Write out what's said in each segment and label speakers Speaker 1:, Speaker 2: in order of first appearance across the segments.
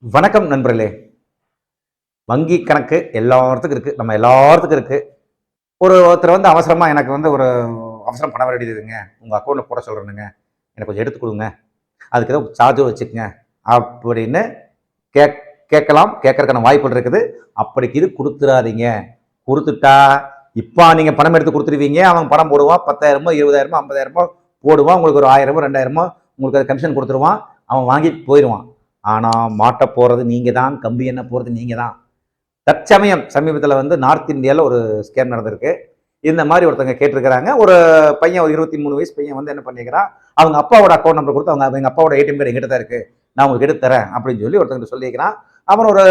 Speaker 1: வணக்கம் நண்பர்களே. வங்கி கணக்கு எல்லாத்துக்கும் இருக்கு. நம்ம எல்லாத்துக்கும் இருக்கு. ஒருத்தர் அவசரமா எனக்கு ஒரு அவசரம் பணம் வர வேண்டியதுங்க. உங்க அக்கவுண்ட்ல போட சொல்றேனுங்க. எனக்கு கொஞ்சம் எடுத்து குடுங்க. அதுக்கு ஏதோ சார்ஜர் வச்சுக்கங்க. அப்படின்னு கேக் கேட்கலாம். கேட்கறதுக்கான வாய்ப்புகள் இருக்குது. அப்படிக்கு இது குடுத்துறாதீங்க. குடுத்துட்டா, இப்ப நீங்க பணம் எடுத்து குடுத்துருவீங்க. அவன் பணம் போடுவான். 10,000 20,000 50,000 போடுவான். உங்களுக்கு ஒரு 1000 2000 உங்களுக்கு அது கமிஷன் குடுத்துருவான். அவன் வாங்கிட்டு போயிருவான். ஆனா மாட்ட போறது நீங்க தான். கம்பி எண்ண போறது நீங்க தான். தற்சமயம் சமீபத்தில் நார்த் இந்தியாவில் ஒரு ஸ்கேம் நடந்திருக்கு. இந்த மாதிரி ஒருத்தங்க கேட்டிருக்கிறாங்க. ஒரு பையன் ஒரு 23 வயசு பையன் என்ன பண்ணிக்கிறான், அவங்க அப்பாவோட அக்கௌண்ட் நம்பர் கொடுத்து அவங்க எங்க அப்பாவோட ஏடிஎம் கார்டு எங்கிட்ட தான் இருக்கு, நான் உங்களுக்கு எடுத்து தரேன் அப்படின்னு சொல்லி ஒருத்தங்க சொல்லியிருக்கிறான். அவன் ஒரு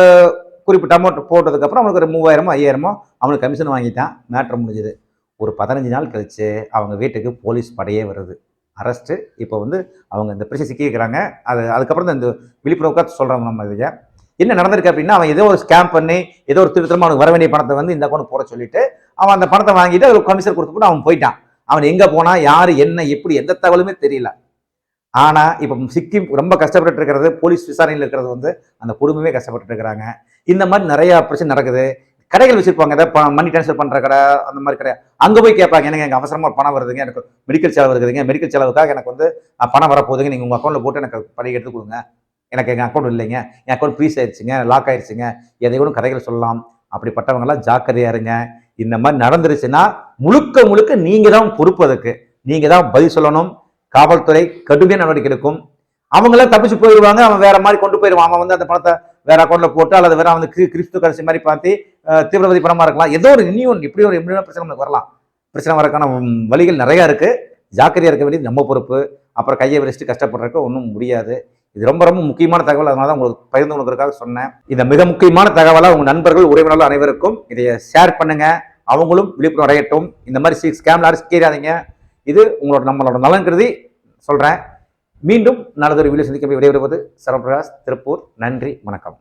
Speaker 1: குறிப்பிட்ட அமௌண்ட் போட்டதுக்கப்புறம் அவனுக்கு ஒரு 3000 5000 அவனுக்கு கமிஷன் வாங்கிட்டான். மேட்ரு முடிஞ்சுது. ஒரு 15 நாள் கழிச்சு அவங்க வீட்டுக்கு போலீஸ் படையே வருது. அரெஸ்ட்டு. இப்போ அவங்க இந்த பிரச்சனை சிக்கிக்கிறாங்க. அதுக்கப்புறம் தான் இந்த விழிப்புணர்வுக்காக சொல்கிறாங்க. நம்ம இதை என்ன நடந்திருக்கு அப்படின்னா, அவன் ஏதோ ஒரு ஸ்கேம் பண்ணி ஏதோ ஒரு திருத்தமாக அவனுக்கு வர வேண்டிய பணத்தை இந்த அக்கௌண்ட் போட சொல்லிட்டு அவன் அந்த பணத்தை வாங்கிட்டு அதுக்கு கமிஷன் கொடுத்து போட்டு அவன் போயிட்டான். அவன் எங்கே போனா, யார் என்ன எப்படி எந்த தகவலுமே தெரியல. ஆனா இப்போ சிக்கி ரொம்ப கஷ்டப்பட்டு இருக்கிறது, போலீஸ் விசாரணையில் இருக்கிறது அந்த குடும்பமே கஷ்டப்பட்டு இருக்கிறாங்க. இந்த மாதிரி நிறைய பிரச்சனை நடக்குது. கடைகள் வச்சிருப்பாங்க, ஏதாவது மணி டிரான்ஸ்ஃபர் பண்ற கடை, அந்த மாதிரி கடை. அங்க போய் கேட்பாங்க, எனக்கு அவசரமா பணம் வருதுங்க, எனக்கு மெடிக்கல் செலவு இருக்குதுங்க, மெடிக்கல் செலவுக்காக எனக்கு பணம் வரப்போகுதுங்க, நீங்க உங்க அக்கௌண்ட்ல போட்டு எனக்கு பணம் எடுத்து கொடுங்க, எனக்கு எங்க அக்கௌண்ட் இல்லைங்க, என் அக்கௌண்ட் ஃப்ரீஸ் ஆயிடுச்சுங்க, லாக் ஆயிடுச்சுங்க, எதை கூட கதைகள் சொல்லலாம். அப்படிப்பட்டவங்க எல்லாம் ஜாக்கிரதையா இருங்க. இந்த மாதிரி நடந்துருச்சுன்னா முழுக்க முழுக்க நீங்க தான் பொறுப்பு. அதுக்கு நீங்க தான் பதில் சொல்லணும். காவல்துறை கடுமையான நடவடிக்கை எடுக்கும். அவங்களாம் தப்பிச்சு போயிடுவாங்க. அவன் வேற மாதிரி கொண்டு போயிடுவான். அவன் அந்த பணத்தை வேற அக்கௌண்ட்ல போட்டு அல்லது வேற கிறிஸ்து கரன்சி மாதிரி பார்த்து தீவிரவாதி பணமா இருக்கலாம். ஏதோ ஒரு இன்னும் இப்படி ஒரு பிரச்சனை நமக்கு வரலாம். பிரச்சனை வரக்கான வழிகள் நிறைய இருக்கு. ஜாக்கிரதையா இருக்க வேண்டியது நம்ம பொறுப்பு. அப்புறம் கையை விரிச்சிட்டு கஷ்டப்படுறதுக்கு ஒன்றும் முடியாது. இது ரொம்ப ரொம்ப முக்கியமான தகவல். அதனால தான் உங்களுக்கு பகிர்ந்து கொள்வதற்காக சொன்னேன். இந்த மிக முக்கியமான தகவலா உங்க நண்பர்கள் உறவினர்கள் அனைவருக்கும் இதை ஷேர் பண்ணுங்க. அவங்களும் விழிப்புணர்வு அடையட்டும். இந்த மாதிரி ஸ்கேம்ல சிக்காதீங்க. இது நம்மளோட நலன் கருதி சொல்றேன். மீண்டும் நல்லதொரு வீடியோ சந்திக்க விடைபெறுவது சரவணபிரகாஷ், திருப்பூர். நன்றி, வணக்கம்.